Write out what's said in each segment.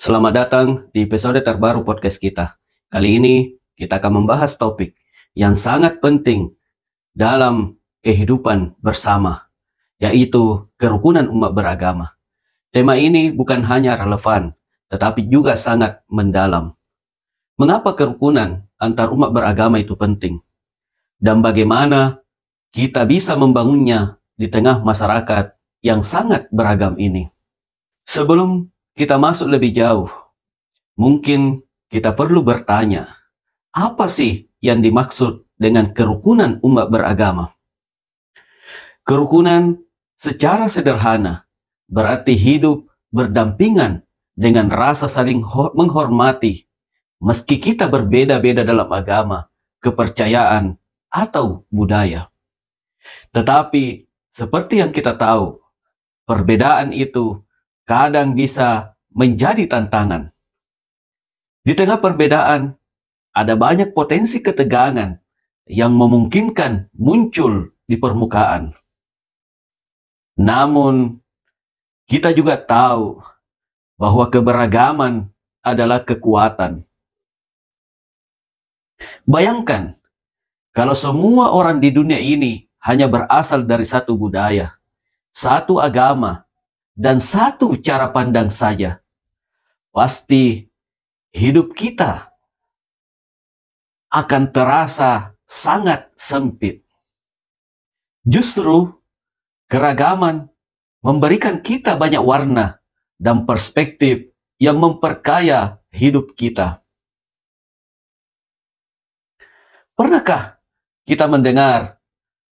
Selamat datang di episode terbaru podcast kita. Kali ini kita akan membahas topik yang sangat penting dalam kehidupan bersama, yaitu kerukunan umat beragama. Tema ini bukan hanya relevan, tetapi juga sangat mendalam. Mengapa kerukunan antar umat beragama itu penting? Dan bagaimana kita bisa membangunnya di tengah masyarakat yang sangat beragam ini? Sebelum kita masuk lebih jauh, mungkin kita perlu bertanya, apa sih yang dimaksud dengan kerukunan umat beragama? Kerukunan secara sederhana berarti hidup berdampingan dengan rasa saling menghormati, meski kita berbeda-beda dalam agama, kepercayaan, atau budaya. Tetapi, seperti yang kita tahu, perbedaan itu kadang bisa menjadi tantangan. Di tengah perbedaan, ada banyak potensi ketegangan yang memungkinkan muncul di permukaan. Namun, kita juga tahu bahwa keberagaman adalah kekuatan. Bayangkan, kalau semua orang di dunia ini hanya berasal dari satu budaya, satu agama, dan satu cara pandang saja, pasti hidup kita akan terasa sangat sempit. Justru keragaman memberikan kita banyak warna dan perspektif yang memperkaya hidup kita. Pernahkah kita mendengar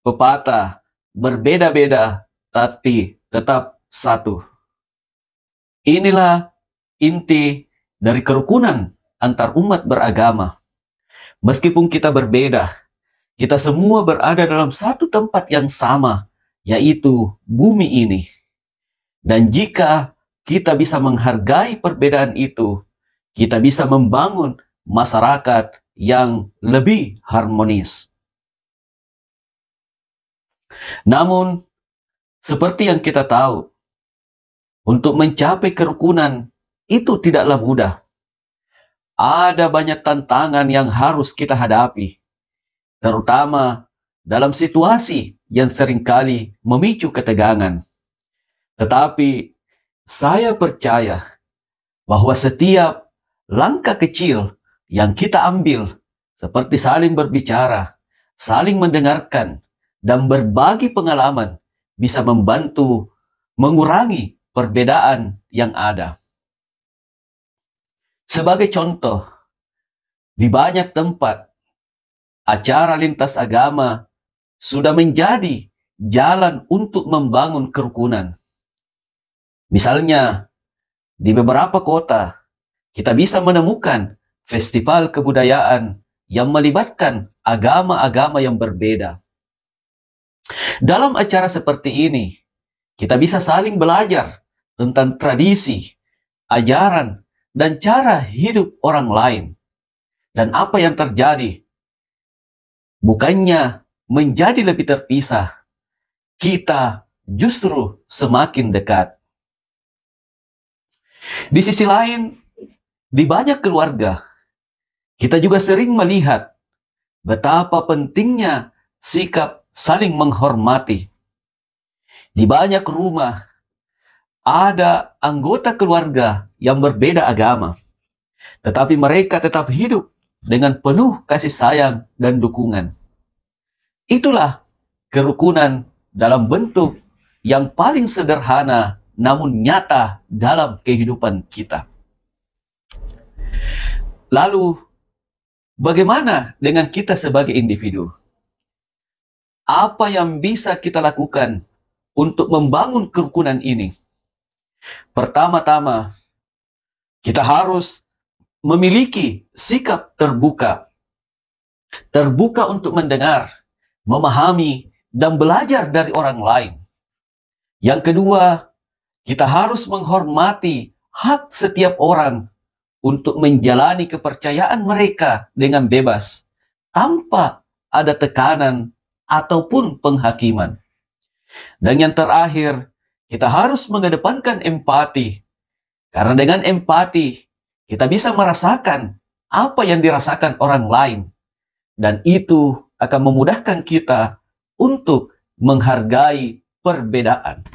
pepatah berbeda-beda tapi tetap satu? Inilah inti dari kerukunan antar umat beragama. Meskipun kita berbeda, kita semua berada dalam satu tempat yang sama, yaitu bumi ini. Dan jika kita bisa menghargai perbedaan itu, kita bisa membangun masyarakat yang lebih harmonis. Namun, seperti yang kita tahu, untuk mencapai kerukunan itu tidaklah mudah. Ada banyak tantangan yang harus kita hadapi, terutama dalam situasi yang seringkali memicu ketegangan. Tetapi saya percaya bahwa setiap langkah kecil yang kita ambil, seperti saling berbicara, saling mendengarkan, dan berbagi pengalaman, bisa membantu mengurangi perbedaan yang ada. Sebagai contoh, di banyak tempat, acara lintas agama sudah menjadi jalan untuk membangun kerukunan. Misalnya, di beberapa kota, kita bisa menemukan festival kebudayaan yang melibatkan agama-agama yang berbeda. Dalam acara seperti ini, kita bisa saling belajar tentang tradisi, ajaran, dan cara hidup orang lain. Dan apa yang terjadi? Bukannya menjadi lebih terpisah, kita justru semakin dekat. Di sisi lain, di banyak keluarga, kita juga sering melihat betapa pentingnya sikap saling menghormati. Di banyak rumah, ada anggota keluarga yang berbeda agama, tetapi mereka tetap hidup dengan penuh kasih sayang dan dukungan. Itulah kerukunan dalam bentuk yang paling sederhana namun nyata dalam kehidupan kita. Lalu, bagaimana dengan kita sebagai individu? Apa yang bisa kita lakukan untuk membangun kerukunan ini? Pertama-tama, kita harus memiliki sikap terbuka. Terbuka untuk mendengar, memahami, dan belajar dari orang lain. Yang kedua, kita harus menghormati hak setiap orang untuk menjalani kepercayaan mereka dengan bebas, tanpa ada tekanan ataupun penghakiman. Dan yang terakhir, kita harus mengedepankan empati Karena dengan empati, kita bisa merasakan apa yang dirasakan orang lain. Dan itu akan memudahkan kita untuk menghargai perbedaan.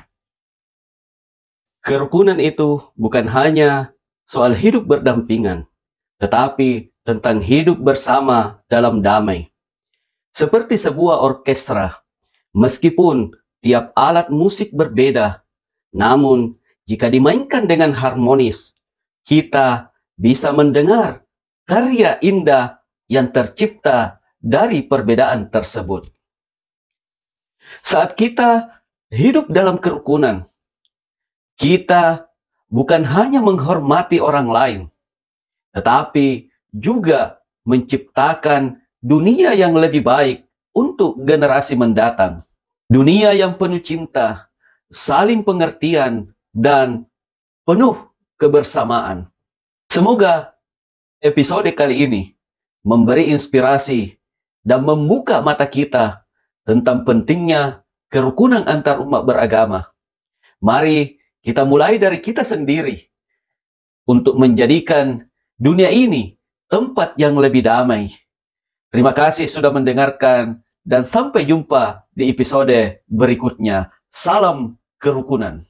Kerukunan itu bukan hanya soal hidup berdampingan, tetapi tentang hidup bersama dalam damai. Seperti sebuah orkestra, meskipun tiap alat musik berbeda, namun jika dimainkan dengan harmonis, kita bisa mendengar karya indah yang tercipta dari perbedaan tersebut. Saat kita hidup dalam kerukunan, kita bukan hanya menghormati orang lain, tetapi juga menciptakan dunia yang lebih baik untuk generasi mendatang. Dunia yang penuh cinta, saling pengertian, dan penuh kebersamaan. Semoga episode kali ini memberi inspirasi dan membuka mata kita tentang pentingnya kerukunan antar umat beragama. Mari kita mulai dari kita sendiri untuk menjadikan dunia ini tempat yang lebih damai. Terima kasih sudah mendengarkan dan sampai jumpa di episode berikutnya. Salam kerukunan.